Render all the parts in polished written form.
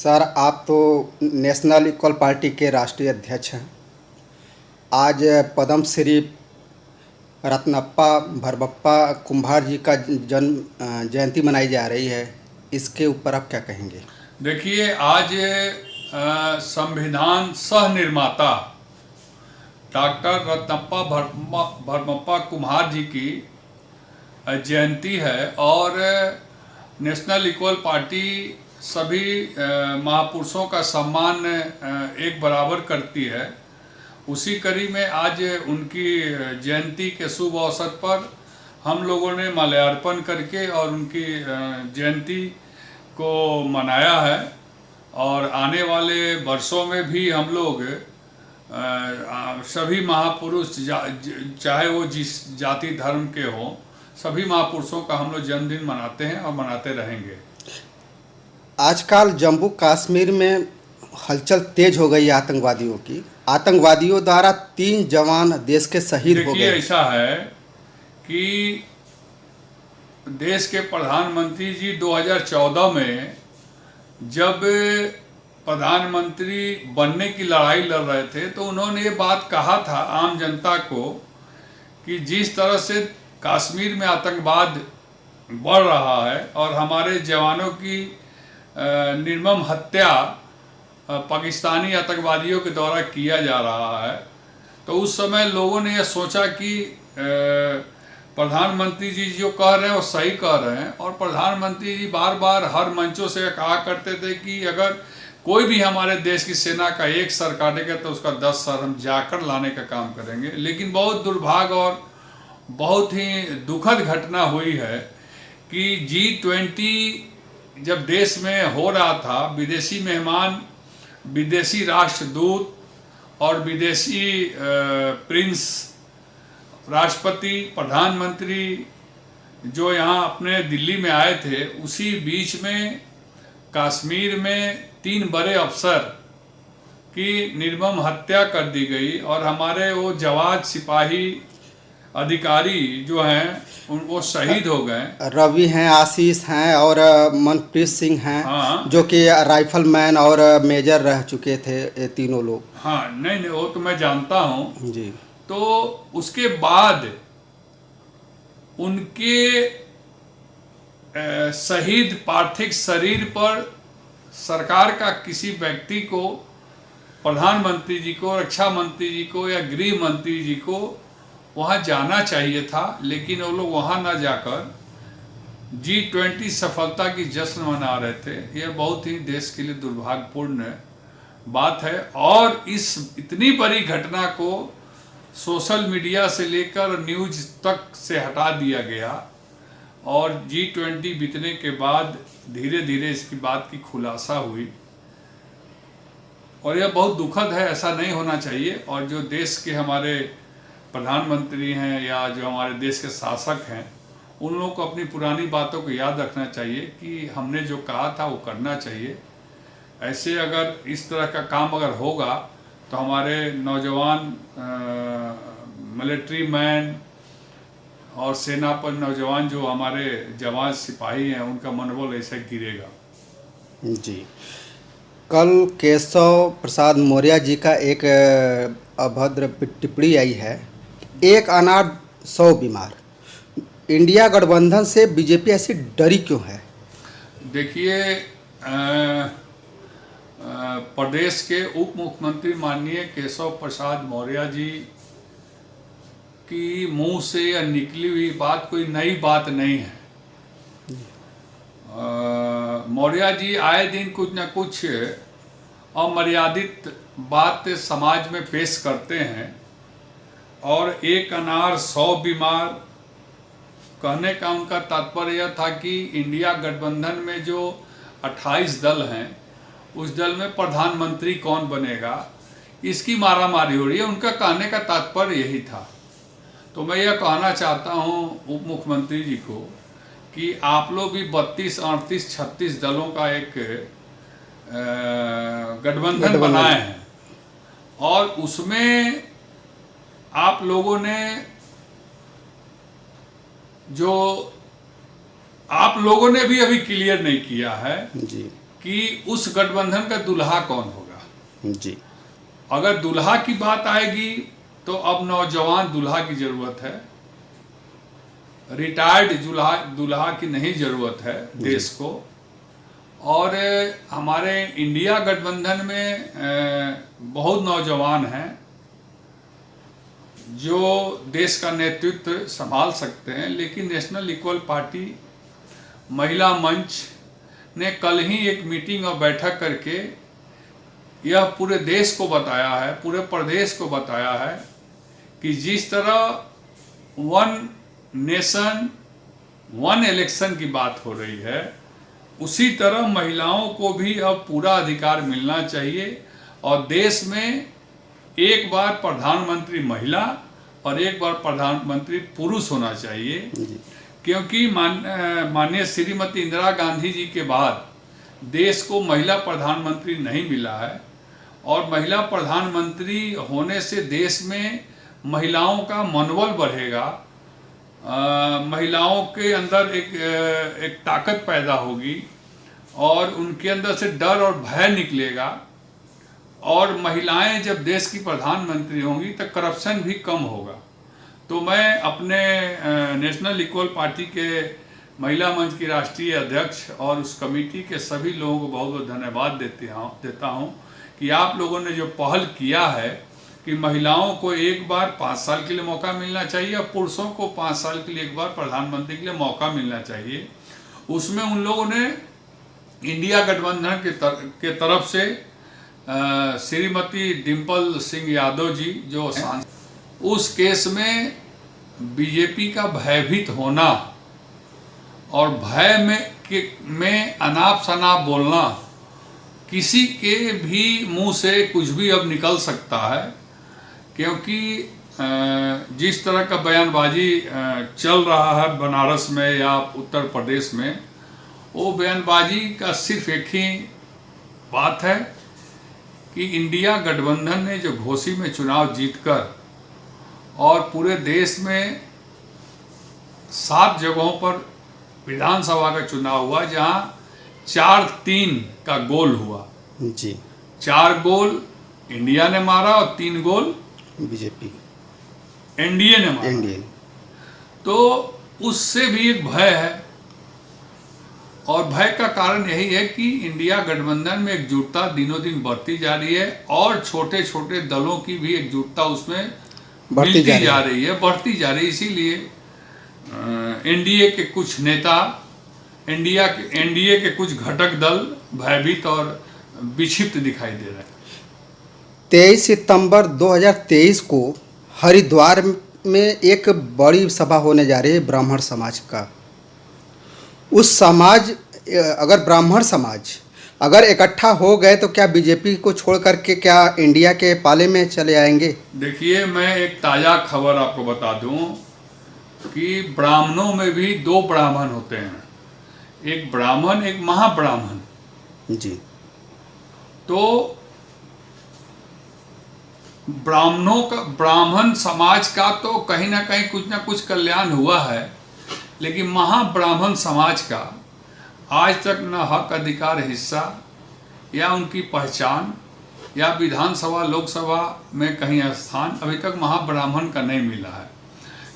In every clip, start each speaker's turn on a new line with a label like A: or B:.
A: Sir, आप तो national equal party के राष्ट्रीय अध्यक्ष हैं। आज पद्मश्री रत्नप्पा भरबप्पा कुम्हार जी का जयंती मनाई जा रही है। इसके ऊपर आप क्या कहेंगे?
B: देखिए, आज संविधान सह निर्माता डॉक्टर रत्नप्पा भरबप्पा कुम्हार जी की जयंती है और नेशनल इक्वल पार्टी सभी महापुरुषों का सम्मान एक बराबर करती है। उसी कड़ी में आज उनकी जयंती के शुभ अवसर पर हम लोगों ने माल्यार्पण करके और उनकी जयंती को मनाया है। और आने वाले वर्षों में भी हम लोग सभी महापुरुष चाहे वो जिस जाति धर्म के हों, सभी महापुरुषों का हम लोग जन्मदिन मनाते हैं और मनाते रहेंगे।
A: आजकल जम्मू कश्मीर में हलचल तेज हो गई है आतंकवादियों की। आतंकवादियों द्वारा 3 जवान देश के शहीद हो गए।
B: देखिए, ऐसा है कि देश के प्रधानमंत्री जी 2014 में जब प्रधानमंत्री बनने की लड़ाई लड़ रहे थे तो उन्होंने ये बात कहा था आम जनता को कि जिस तरह से कश्मीर में आतंकवाद बढ़ रहा है और हमारे जवानों की निर्मम हत्या पाकिस्तानी आतंकवादियों के द्वारा किया जा रहा है, तो उस समय लोगों ने यह सोचा कि प्रधानमंत्री जी जो कह रहे हैं वो सही कह रहे हैं। और प्रधानमंत्री जी बार बार हर मंचों से कहा करते थे कि अगर कोई भी हमारे देश की सेना का एक सर काटेगा तो उसका 10 सर हम जाकर लाने का काम करेंगे। लेकिन बहुत दुर्भाग्य और बहुत ही दुखद घटना हुई है कि G20 जब देश में हो रहा था, विदेशी मेहमान, विदेशी राष्ट्रदूत और विदेशी प्रिंस, राष्ट्रपति, प्रधानमंत्री जो यहाँ अपने दिल्ली में आए थे, उसी बीच में कश्मीर में 3 बड़े अफसर की निर्मम हत्या कर दी गई और हमारे वो जवान सिपाही अधिकारी जो हैं वो शहीद हो गए।
A: रवि हैं, आशीष हैं और मनप्रीत सिंह हैं।
B: हाँ,
A: जो कि राइफलमैन और मेजर रह चुके थे, ये तीनों लोग।
B: हाँ, नहीं वो तो मैं जानता हूँ
A: जी।
B: तो उसके बाद उनके शहीद पार्थिव शरीर पर सरकार का किसी व्यक्ति को, प्रधानमंत्री जी को, रक्षा मंत्री जी को या गृह मंत्री जी को वहाँ जाना चाहिए था, लेकिन वो लोग वहाँ न जाकर G20 सफलता की जश्न मना रहे थे। यह बहुत ही देश के लिए दुर्भाग्यपूर्ण बात है। और इस इतनी बड़ी घटना को सोशल मीडिया से लेकर न्यूज तक से हटा दिया गया और G20 बीतने के बाद धीरे धीरे इसकी बात की खुलासा हुई और यह बहुत दुखद है। ऐसा नहीं होना चाहिए। और जो देश के हमारे प्रधानमंत्री हैं या जो हमारे देश के शासक हैं, उन लोगों को अपनी पुरानी बातों को याद रखना चाहिए कि हमने जो कहा था वो करना चाहिए। ऐसे अगर इस तरह का काम अगर होगा तो हमारे नौजवान मिलिट्री मैन और सेना पर नौजवान जो हमारे जवान सिपाही हैं, उनका मनोबल ऐसे गिरेगा।
A: जी। कल केशव प्रसाद मौर्य जी का एक अभद्र टिप्पणी आई है, एक अनाथ 100 बीमार। इंडिया गठबंधन से बीजेपी ऐसी डरी क्यों है?
B: देखिए, प्रदेश के उप मुख्यमंत्री माननीय केशव प्रसाद मौर्य जी की मुंह से यह निकली हुई बात कोई नई बात नहीं है। मौर्य जी आए दिन कुछ न कुछ अमर्यादित बात समाज में पेश करते हैं और एक अनार 100 बीमार कहने का उनका तात्पर्य यह था कि इंडिया गठबंधन में जो 28 दल हैं, उस दल में प्रधानमंत्री कौन बनेगा, इसकी मारामारी हो रही है। उनका कहने का तात्पर्य यही था। तो मैं यह कहना चाहता हूँ उप मुख्यमंत्री जी को कि आप लोग भी 32, 38, 36 दलों का एक गठबंधन बनाए हैं और उसमें आप लोगों ने जो आप लोगों ने भी अभी क्लियर नहीं किया है
A: जी।
B: कि उस गठबंधन का दूल्हा कौन होगा।
A: जी।
B: अगर दूल्हा की बात आएगी तो अब नौजवान दूल्हा की जरूरत है, रिटायर्ड दूल्हा की नहीं जरूरत है देश को। और हमारे इंडिया गठबंधन में बहुत नौजवान हैं जो देश का नेतृत्व संभाल सकते हैं, लेकिन नेशनल इक्वल पार्टी महिला मंच ने कल ही एक मीटिंग और बैठक करके यह पूरे देश को बताया है, पूरे प्रदेश को बताया है कि जिस तरह वन नेशन वन इलेक्शन की बात हो रही है, उसी तरह महिलाओं को भी अब पूरा अधिकार मिलना चाहिए और देश में एक बार प्रधानमंत्री महिला और एक बार प्रधानमंत्री पुरुष होना चाहिए। क्योंकि माननीय श्रीमती इंदिरा गांधी जी के बाद देश को महिला प्रधानमंत्री नहीं मिला है, और महिला प्रधानमंत्री होने से देश में महिलाओं का मनोबल बढ़ेगा, महिलाओं के अंदर एक ताकत पैदा होगी और उनके अंदर से डर और भय निकलेगा। और महिलाएं जब देश की प्रधानमंत्री होंगी तो करप्शन भी कम होगा। तो मैं अपने नेशनल इक्वल पार्टी के महिला मंच की राष्ट्रीय अध्यक्ष और उस कमेटी के सभी लोगों को बहुत बहुत धन्यवाद देता हूं कि आप लोगों ने जो पहल किया है कि महिलाओं को एक बार 5 साल के लिए मौका मिलना चाहिए और पुरुषों को 5 साल के लिए एक बार प्रधानमंत्री के लिए मौका मिलना चाहिए। उसमें उन लोगों ने इंडिया गठबंधन के तरफ से श्रीमती डिम्पल सिंह यादव जी जो उस केस में बीजेपी का भयभीत होना और भय में अनाप शनाप बोलना, किसी के भी मुंह से कुछ भी अब निकल सकता है, क्योंकि जिस तरह का बयानबाजी चल रहा है बनारस में या उत्तर प्रदेश में, वो बयानबाजी का सिर्फ एक ही बात है कि इंडिया गठबंधन ने जो घोसी में चुनाव जीतकर और पूरे देश में 7 जगहों पर विधानसभा का चुनाव हुआ जहां 4-3 का गोल हुआ
A: जी।
B: 4 गोल इंडिया ने मारा और 3 गोल
A: बीजेपी
B: एनडीए ने मारा। तो उससे भी एक भय है, और भय का कारण यही है कि इंडिया गठबंधन में एकजुटता दिनों दिन बढ़ती जा रही है और छोटे छोटे दलों की भी एकजुटता उसमें बढ़ती जा रही है। इसीलिए एनडीए के कुछ नेता, एनडीए के कुछ घटक दल भयभीत और विक्षिप्त दिखाई दे रहे हैं।
A: 23 सितंबर 2023 को हरिद्वार में एक बड़ी सभा होने जा रही है ब्राह्मण समाज का। उस समाज अगर ब्राह्मण समाज अगर इकट्ठा हो गए तो क्या बीजेपी को छोड़ करके क्या इंडिया के पाले में चले आएंगे?
B: देखिए, मैं एक ताज़ा खबर आपको बता दूं कि ब्राह्मणों में भी 2 ब्राह्मण होते हैं, एक ब्राह्मण एक महाब्राह्मण
A: जी।
B: तो ब्राह्मण समाज का तो कहीं ना कुछ कल्याण हुआ है, लेकिन महाब्राह्मण समाज का आज तक न हक अधिकार हिस्सा या उनकी पहचान या विधानसभा लोकसभा में कहीं स्थान अभी तक महाब्राह्मण का नहीं मिला है।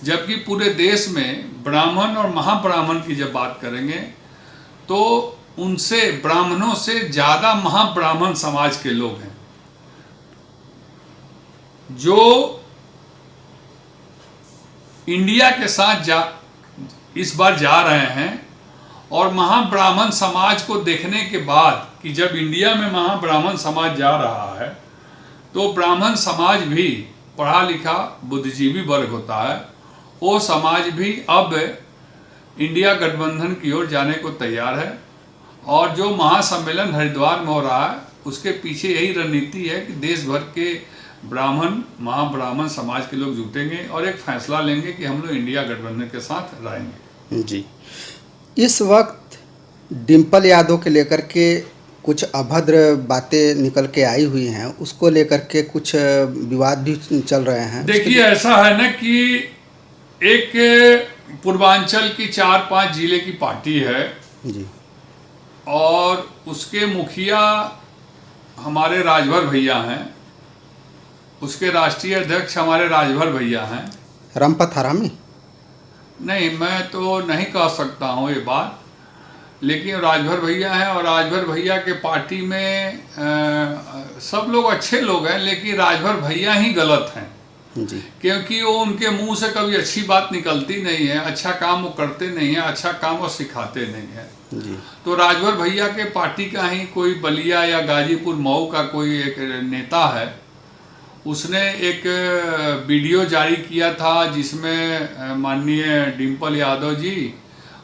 B: जबकि पूरे देश में ब्राह्मण और महाब्राह्मण की जब बात करेंगे तो उनसे ब्राह्मणों से ज़्यादा महाब्राह्मण समाज के लोग हैं जो इंडिया के साथ इस बार जा रहे हैं। और महाब्राह्मण समाज को देखने के बाद कि जब इंडिया में महाब्राह्मण समाज जा रहा है तो ब्राह्मण समाज भी पढ़ा लिखा बुद्धिजीवी वर्ग होता है, वो समाज भी अब इंडिया गठबंधन की ओर जाने को तैयार है। और जो महासम्मेलन हरिद्वार में हो रहा है उसके पीछे यही रणनीति है कि देश भर के ब्राह्मण महाब्राह्मण समाज के लोग जुटेंगे और एक फैसला लेंगे कि हम लोग इंडिया गठबंधन के साथ रहेंगे।
A: जी। इस वक्त डिम्पल यादव के लेकर के कुछ अभद्र बातें निकल के आई हुई हैं, उसको लेकर के कुछ विवाद भी चल रहे हैं।
B: देखिए, ऐसा है ना कि एक पूर्वांचल की 4-5 जिले की पार्टी है
A: जी,
B: और उसके मुखिया हमारे राजभर भैया हैं, उसके राष्ट्रीय अध्यक्ष हमारे राजभर भैया हैं।
A: रामपत हरामी?
B: नहीं, मैं तो नहीं कह सकता हूँ ये बात, लेकिन राजभर भैया हैं। और राजभर भैया के पार्टी में सब लोग अच्छे लोग हैं, लेकिन राजभर भैया ही गलत हैं
A: जी।
B: क्योंकि वो उनके मुंह से कभी अच्छी बात निकलती नहीं है, अच्छा काम वो करते नहीं है, अच्छा काम वो सिखाते नहीं है
A: जी।
B: तो राजभर भैया के पार्टी का ही कोई बलिया या गाजीपुर मऊ का कोई एक नेता है, उसने एक वीडियो जारी किया था जिसमें माननीय डिम्पल यादव जी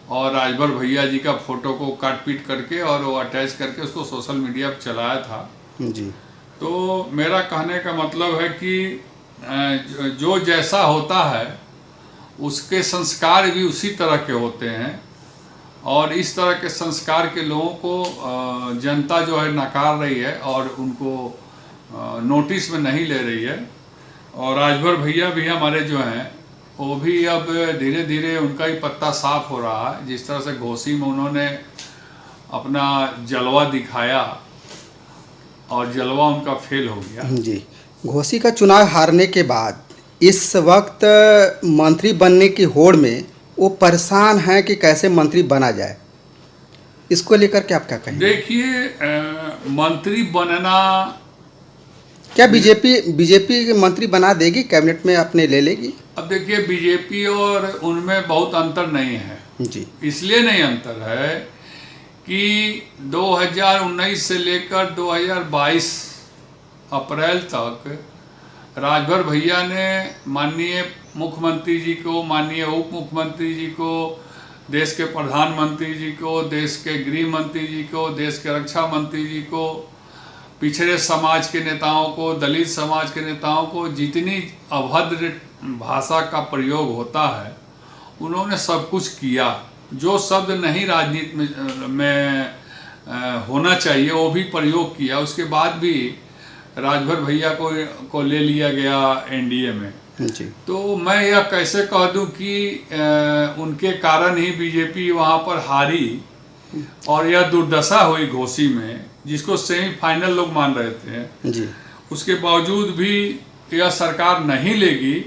B: और राजभर भैया जी का फोटो को काट पीट करके और वो अटैच करके उसको सोशल मीडिया पर चलाया था
A: जी।
B: तो मेरा कहने का मतलब है कि जो जैसा होता है उसके संस्कार भी उसी तरह के होते हैं और इस तरह के संस्कार के लोगों को जनता जो है नकार रही है और उनको नोटिस में नहीं ले रही है। और राजभर भैया भी हमारे जो हैं वो भी अब धीरे धीरे उनका ही पत्ता साफ हो रहा है। जिस तरह से घोसी में उन्होंने अपना जलवा दिखाया और जलवा उनका फेल हो गया।
A: जी। घोसी का चुनाव हारने के बाद इस वक्त मंत्री बनने की होड़ में वो परेशान हैं कि कैसे मंत्री बना जाए, इसको लेकर के आप क्या कहेंगे?
B: देखिए, मंत्री बनना
A: क्या बीजेपी मंत्री बना देगी, कैबिनेट में अपने ले लेगी?
B: अब देखिए, बीजेपी और उनमें बहुत अंतर नहीं है
A: जी।
B: इसलिए नहीं अंतर है कि 2019 से लेकर 2022 अप्रैल तक राजभर भैया ने माननीय मुख्यमंत्री जी को, माननीय उप मुख्यमंत्री जी को, देश के प्रधानमंत्री जी को, देश के गृह मंत्री जी को, देश के रक्षा मंत्री जी को, पिछड़े समाज के नेताओं को, दलित समाज के नेताओं को जितनी अभद्र भाषा का प्रयोग होता है उन्होंने सब कुछ किया। जो शब्द नहीं राजनीति में होना चाहिए वो भी प्रयोग किया। उसके बाद भी राजभर भैया को ले लिया गया एनडीए में।
A: जी।
B: तो मैं यह कैसे कह दूं कि उनके कारण ही बीजेपी वहां पर हारी और यह दुर्दशा हुई घोसी में, जिसको सेमीफाइनल लोग मान रहे थे।
A: जी।
B: उसके बावजूद भी यह सरकार नहीं लेगी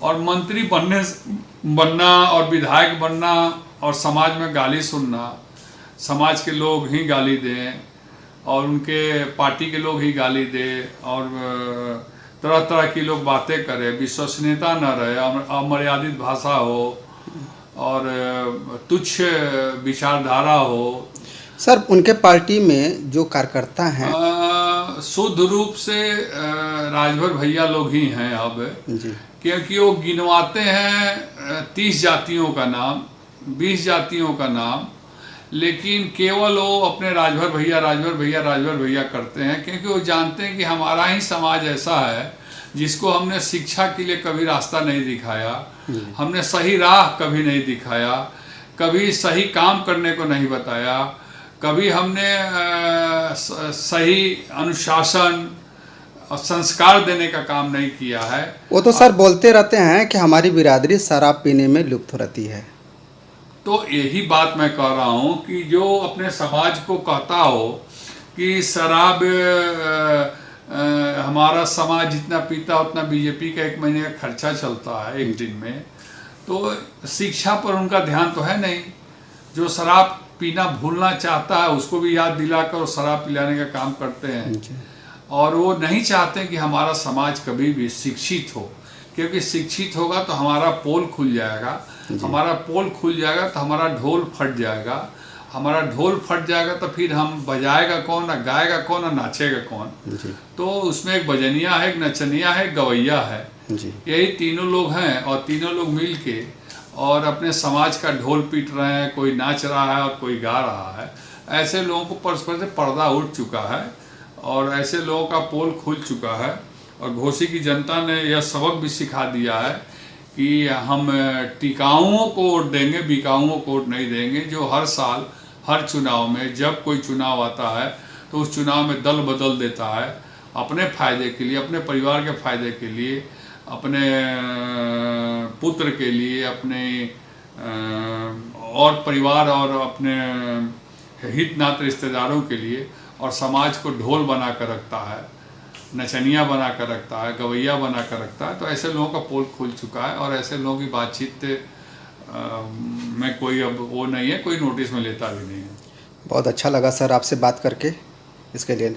B: और मंत्री बनना और विधायक बनना और समाज में गाली सुनना, समाज के लोग ही गाली दें और उनके पार्टी के लोग ही गाली दें और तरह तरह की लोग बातें करें, विश्वसनीयता न रहे, अमर्यादित भाषा हो और तुच्छ विचारधारा हो।
A: सर, उनके पार्टी में जो कार्यकर्ता हैं
B: शुद्ध रूप से राजभर भैया लोग ही हैं अब
A: जी।
B: क्योंकि वो गिनवाते हैं 30 जातियों का नाम, 20 जातियों का नाम, लेकिन केवल वो अपने राजभर भैया करते हैं क्योंकि वो जानते हैं कि हमारा ही समाज ऐसा है जिसको हमने शिक्षा के लिए कभी रास्ता नहीं दिखाया, हमने सही राह कभी नहीं दिखाया, कभी सही काम करने को नहीं बताया, कभी हमने सही अनुशासन और संस्कार देने का काम नहीं किया है।
A: वो तो सर बोलते रहते हैं कि हमारी बिरादरी शराब पीने में लुप्त रहती है।
B: तो यही बात मैं कह रहा हूँ कि जो अपने समाज को कहता हो कि शराब हमारा समाज जितना पीता उतना बीजेपी का 1 महीने का खर्चा चलता है एक दिन में, तो शिक्षा पर उनका ध्यान तो है नहीं। जो शराब पीना भूलना चाहता है उसको भी याद दिलाकर वो शराब पिलाने का काम करते हैं और वो नहीं चाहते कि हमारा समाज कभी भी शिक्षित हो, क्योंकि शिक्षित होगा तो हमारा पोल खुल जाएगा, हमारा पोल खुल जाएगा तो हमारा ढोल फट जाएगा, हमारा ढोल फट जाएगा तो फिर हम बजाएगा कौन, गाएगा कौन और नाचेगा कौन। तो उसमें एक बजनिया है, एक नचनिया है, एक गवैया है, यही तीनों लोग हैं और तीनों लोग मिल के और अपने समाज का ढोल पीट रहे हैं, कोई नाच रहा है और कोई गा रहा है। ऐसे लोगों को परस्पर से पर्दा उठ चुका है और ऐसे लोगों का पोल खुल चुका है और घोसी की जनता ने यह सबक भी सिखा दिया है कि हम टिकाऊओं को वोट देंगे, बिकाऊओं को वोट नहीं देंगे, जो हर साल हर चुनाव में जब कोई चुनाव आता है तो उस चुनाव में दल बदल देता है अपने फ़ायदे के लिए, अपने परिवार के फ़ायदे के लिए, अपने पुत्र के लिए, अपने और परिवार और अपने हित नात रिश्तेदारों के लिए, और समाज को ढोल बना कर रखता है, नचनिया बना कर रखता है, गवैया बना कर रखता है। तो ऐसे लोगों का पोल खुल चुका है और ऐसे लोगों की बातचीत में कोई अब वो नहीं है, कोई नोटिस में लेता भी नहीं है।
A: बहुत अच्छा लगा सर आपसे बात करके, इसके लिए